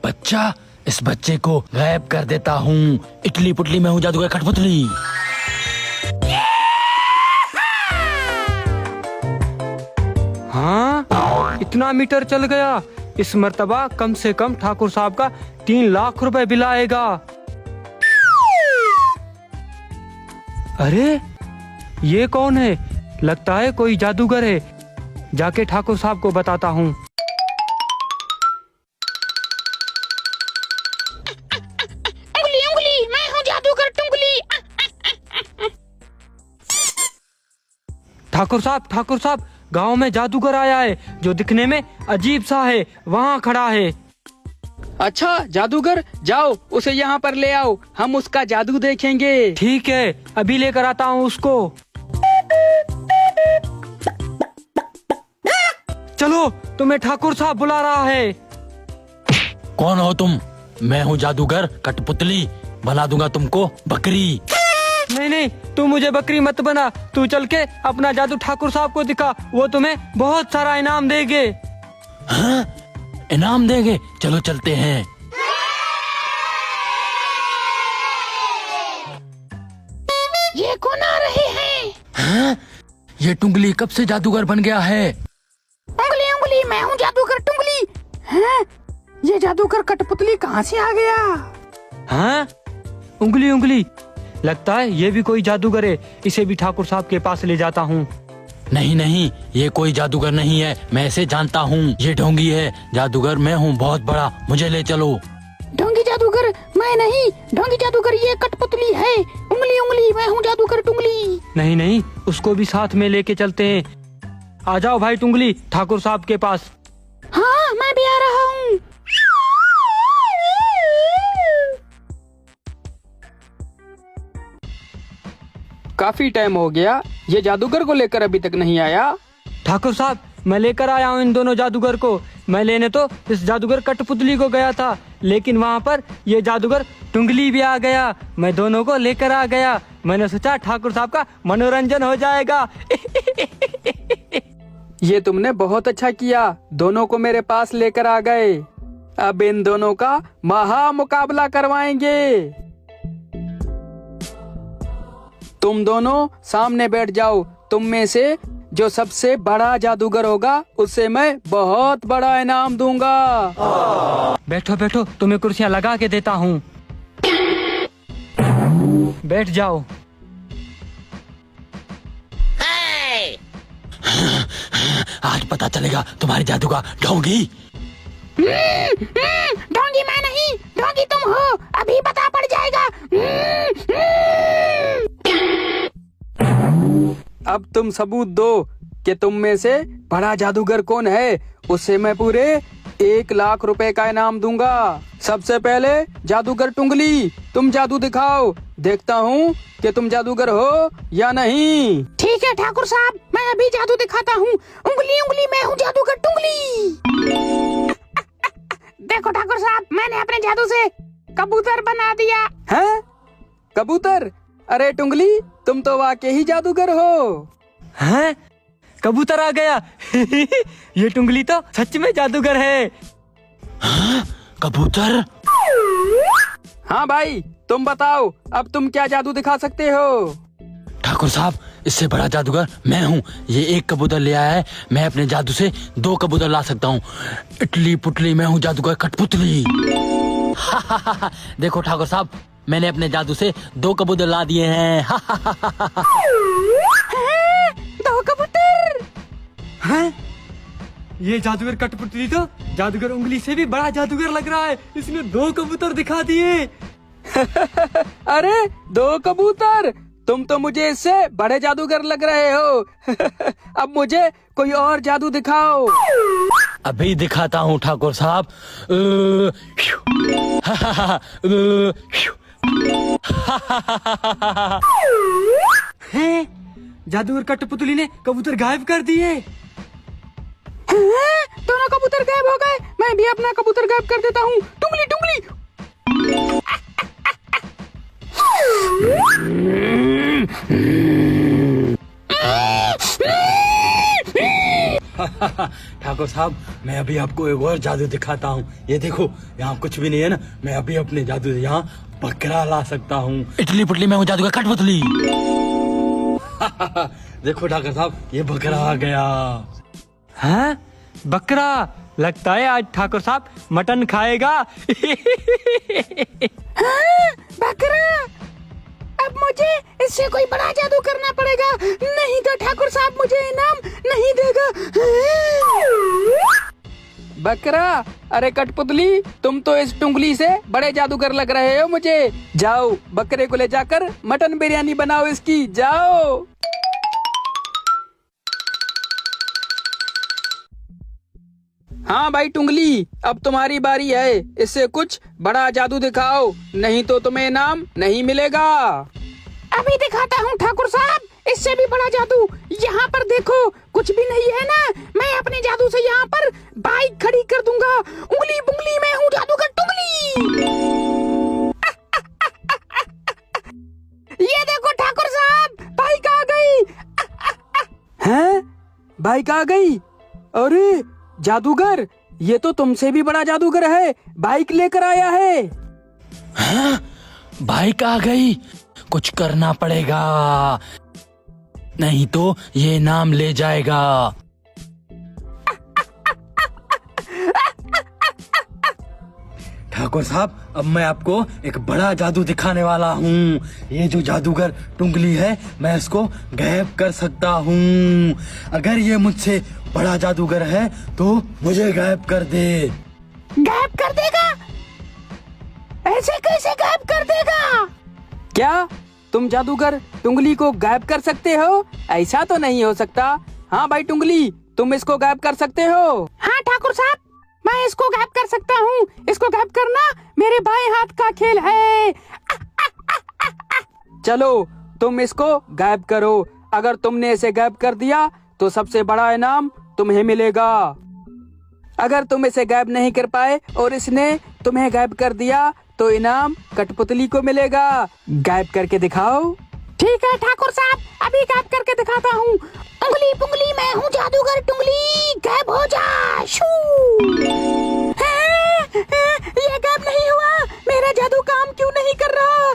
बच्चा, इस बच्चे को गायब कर देता हूँ। इटली पुटली मैं हूँ जादूगर कठपुतली। हाँ, इतना मीटर चल गया। इस मर्तबा कम से कम ठाकुर साहब का 3 लाख रुपए बिल आएगा। अरे ये कौन है? लगता है कोई जादूगर है। जाके ठाकुर साहब को बताता हूँ। उंगली उंगली, मैं हूँ जादूगर टुंगली। ठाकुर साहब, गांव में जादूगर आया है जो दिखने में अजीब सा है। वहाँ खड़ा है। अच्छा जादूगर, जाओ उसे यहाँ पर ले आओ, हम उसका जादू देखेंगे। ठीक है, अभी लेकर आता हूँ उसको। चलो, तुम्हें ठाकुर साहब बुला रहा है। कौन हो तुम? मैं हूँ जादूगर कठपुतली, बना दूंगा तुमको बकरी। नहीं, तू मुझे बकरी मत बना। तू चल के अपना जादू ठाकुर साहब को दिखा, वो तुम्हें बहुत सारा इनाम देंगे। हाँ? इनाम देंगे? चलो चलते हैं। ये कौन आ रहे हैं? हाँ? ये टुंगली कब से जादूगर बन गया है? उंगली उंगली, मैं हूँ जादूगर टुंगली। हैं? ये जादूगर कठपुतली कहाँ से आ गया? हाँ? उंगली, लगता है ये भी कोई जादूगर है। इसे भी ठाकुर साहब के पास ले जाता हूँ। नहीं, ये कोई जादूगर नहीं है। मैं इसे जानता हूँ। ये ढोंगी है। जादूगर मैं हूँ बहुत बड़ा, मुझे ले चलो। ढोंगी जादूगर मैं नहीं, ढोंगी जादूगर ये कठपुतली है। उंगली उंगली, मैं हूँ जादूगर टुंगली। नहीं, उसको भी साथ में लेके चलते हैं। आ जाओ भाई टुंगली, ठाकुर साहब के पास। हाँ, मैं भी आ रहा हूँ। काफी टाइम हो गया, ये जादूगर को लेकर अभी तक नहीं आया। ठाकुर साहब, मैं लेकर आया हूँ इन दोनों जादूगर को। मैं लेने तो इस जादूगर कठपुतली को गया था, लेकिन वहाँ पर ये जादूगर टुंगली भी आ गया। मैं दोनों को लेकर आ गया। मैंने सोचा ठाकुर साहब का मनोरंजन हो जाएगा। ये तुमने बहुत अच्छा किया, दोनों को मेरे पास लेकर आ गए। अब इन दोनों का महा मुकाबला करवाएंगे। तुम दोनों सामने बैठ जाओ। तुम में से जो सबसे बड़ा जादूगर होगा उसे मैं बहुत बड़ा इनाम दूंगा। बैठो, तुम्हें कुर्सियाँ लगा के देता हूँ। बैठ जाओ। आज पता चलेगा तुम्हारे जादू का, ढोंगी। ढोंगी मैं नहीं, ढोंगी तुम हो। अभी पता पड़ जाएगा। अब तुम सबूत दो कि तुम में से बड़ा जादूगर कौन है। उससे मैं पूरे 1 लाख रुपए का इनाम दूंगा। सबसे पहले जादूगर टुंगली, तुम जादू दिखाओ। देखता हूँ कि तुम जादूगर हो या नहीं। ठीक है ठाकुर साहब, मैं अभी जादू दिखाता हूँ। उंगली उंगली, मैं हूँ जादूगर टुंगली। देखो ठाकुर साहब, मैंने अपने जादू से कबूतर बना दिया। हैं? कबूतर? अरे टुंगली, तुम तो वाकई ही जादूगर हो। हैं? कबूतर आ गया। ये टुंगली तो सच में जादूगर है। हाँ? कबूतर? हाँ भाई, तुम बताओ अब तुम क्या जादू दिखा सकते हो। ठाकुर साहब, इससे बड़ा जादूगर मैं हूँ। ये 1 कबूतर ले आया है, मैं अपने जादू से 2 कबूतर ला सकता हूँ। इटली पुटली, मैं हूँ जादूगर कठपुतली। देखो ठाकुर साहब, मैंने अपने जादू से 2 कबूतर ला दिए हैं। 2 कबूतर? हैं? ये जादूगर कठपुतली तो जादूगर उंगली से भी बड़ा जादूगर लग रहा है। इसने 2 कबूतर दिखा दिए। अरे 2 कबूतर? तुम तो मुझे इससे बड़े जादूगर लग रहे हो। अब मुझे कोई और जादू दिखाओ। अभी दिखाता हूँ ठाकुर साहब। हैं? जादूगर कठपुतली ने कबूतर गायब कर दिए। दोनों कबूतर गायब हो गए। मैं भी अपना कबूतर गायब कर देता हूँ। टुंगली टुंगली। ठाकुर साहब, मैं अभी आपको एक और जादू दिखाता हूँ। ये देखो, यहाँ कुछ भी नहीं है ना। मैं अभी अपने जादू से यहाँ बकरा ला सकता हूँ। इटली पुटली मैं हूँ जादूगर कठपुतली। देखो ठाकुर साहब, ये बकरा आ गया। हैं? बकरा? लगता है आज ठाकुर साहब मटन खाएगा। हाँ, बकरा। अब मुझे इससे कोई बड़ा जादू करना पड़ेगा, नहीं तो ठाकुर साहब मुझे इनाम नहीं देगा। बकरा? अरे कठपुतली, तुम तो इस टुंगली से बड़े जादूगर लग रहे हो मुझे। जाओ, बकरे को ले जाकर मटन बिरयानी बनाओ इसकी, जाओ। हाँ भाई टुंगली, अब तुम्हारी बारी है। इससे कुछ बड़ा जादू दिखाओ, नहीं तो तुम्हें इनाम नहीं मिलेगा। अभी दिखाता हूँ ठाकुर साहब, इससे भी बड़ा जादू। यहाँ पर देखो, कुछ भी नहीं है ना। मैं अपने जादू से यहाँ पर बाइक खड़ी कर दूंगा। उंगली बुंगली मैं हूँ जादूगर टुंगली। ये देखो ठाकुर साहब, बाइक आ गई। हैं? बाइक आ गई? अरे जादूगर, ये तो तुमसे भी बड़ा जादूगर है, बाइक लेकर आया है। हाँ? बाइक आ गई, कुछ करना पड़ेगा, नहीं तो ये नाम ले जाएगा। ठाकुर साहब, अब मैं आपको एक बड़ा जादू दिखाने वाला हूँ। ये जो जादूगर टुंगली है, मैं इसको गायब कर सकता हूँ। अगर ये मुझसे बड़ा जादूगर है तो मुझे गायब कर दे। गायब कर देगा? ऐसे कैसे गायब कर देगा? क्या तुम जादूगर टुंगली को गायब कर सकते हो? ऐसा तो नहीं हो सकता। हाँ भाई टुंगली, तुम इसको गायब कर सकते हो? हाँ ठाकुर साहब, मैं इसको गायब कर सकता हूँ। इसको गायब करना मेरे बाएं हाथ का खेल है। चलो तुम इसको गायब करो। अगर तुमने इसे गायब कर दिया तो सबसे बड़ा इनाम तुम्हें मिलेगा। अगर तुम इसे गायब नहीं कर पाए और इसने तुम्हें गायब कर दिया तो इनाम कठपुतली को मिलेगा। गायब करके दिखाओ। ठीक है ठाकुर साहब, अभी गायब करके दिखाता हूँ। उंगली पुंगली मैं हूँ जादूगर टुंगली, गायब हो जा। शू। ये गायब नहीं हुआ, मेरा जादू काम क्यों नहीं कर रहा?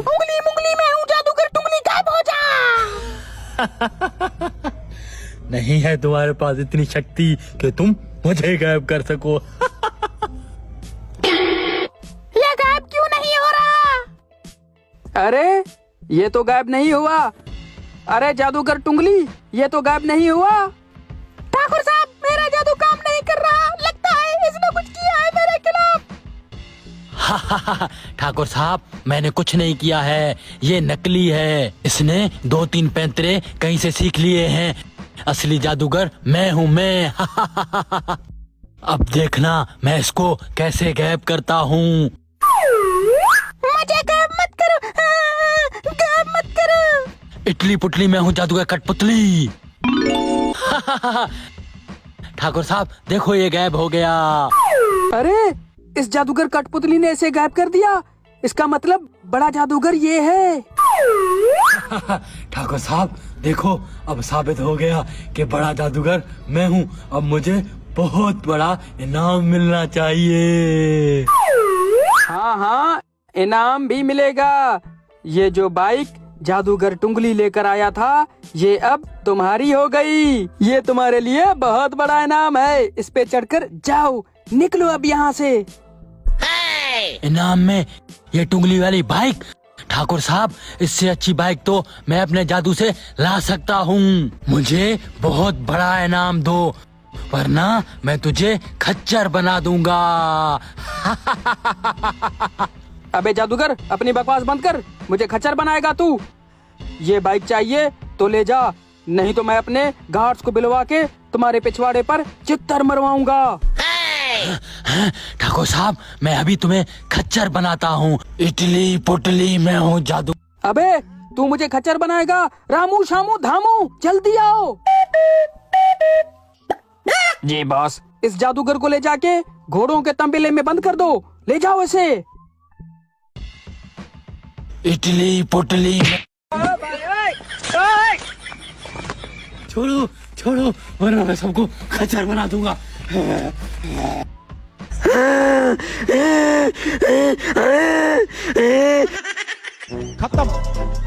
उंगली मुंगली मैं हूँ जादूगर टुंगली, गायब हो जा। नहीं है तुम्हारे पास इतनी शक्ति कि तुम मुझे गायब कर सको। ये गायब क्यों नहीं हो रहा? अरे ये तो गायब नहीं हुआ। अरे जादूगर टुंगली, ये तो गायब नहीं हुआ। ठाकुर साहब, मेरा जादू काम नहीं कर रहा। लगता है इसने कुछ किया है मेरे खिलाफ। ठाकुर साहब, मैंने कुछ नहीं किया है, ये नकली है। इसने 2-3 पैंतरे कहीं से सीख लिए हैं। असली जादूगर मैं हूँ, मैं। अब देखना मैं इसको कैसे गायब करता हूँ। मुझे गायब मत करो, गायब मत करो। इटली पुटली मैं हूँ जादूगर कठपुतली। ठाकुर साहब देखो, ये गायब हो गया। अरे इस जादूगर कठपुतली ने इसे गायब कर दिया। इसका मतलब बड़ा जादूगर ये है। ठाकुर साहब देखो, अब साबित हो गया कि बड़ा जादूगर मैं हूँ। अब मुझे बहुत बड़ा इनाम मिलना चाहिए। हाँ हाँ, इनाम भी मिलेगा। ये जो बाइक जादूगर टुंगली लेकर आया था, ये अब तुम्हारी हो गई। ये तुम्हारे लिए बहुत बड़ा इनाम है। इस पे चढ़कर जाओ, निकलो अब यहाँ से। इनाम में ये टुंगली वाली बाइक? ठाकुर साहब, इससे अच्छी बाइक तो मैं अपने जादू से ला सकता हूँ। मुझे बहुत बड़ा इनाम दो, वरना मैं तुझे खच्चर बना दूंगा। अबे जादूगर, अपनी बकवास बंद कर। मुझे खच्चर बनाएगा तू? ये बाइक चाहिए तो ले जा, नहीं तो मैं अपने गार्ड्स को बुलवा के तुम्हारे पिछवाड़े पर चित्तर मरवाऊंगा। ठाकुर साहब, मैं अभी तुम्हें खच्चर बनाता हूँ। इटली पुटली मैं हूँ जादू। अबे तू मुझे खच्चर बनाएगा? रामू शामू धामू, जल्दी आओ। जी बॉस, इस जादूगर को ले जाके घोड़ों के तंबेले में बंद कर दो। ले जाओ इसे। इटली पुटली छोड़ो छोड़ो वरना मैं सबको खच्चर बना दूंगा। खत्म।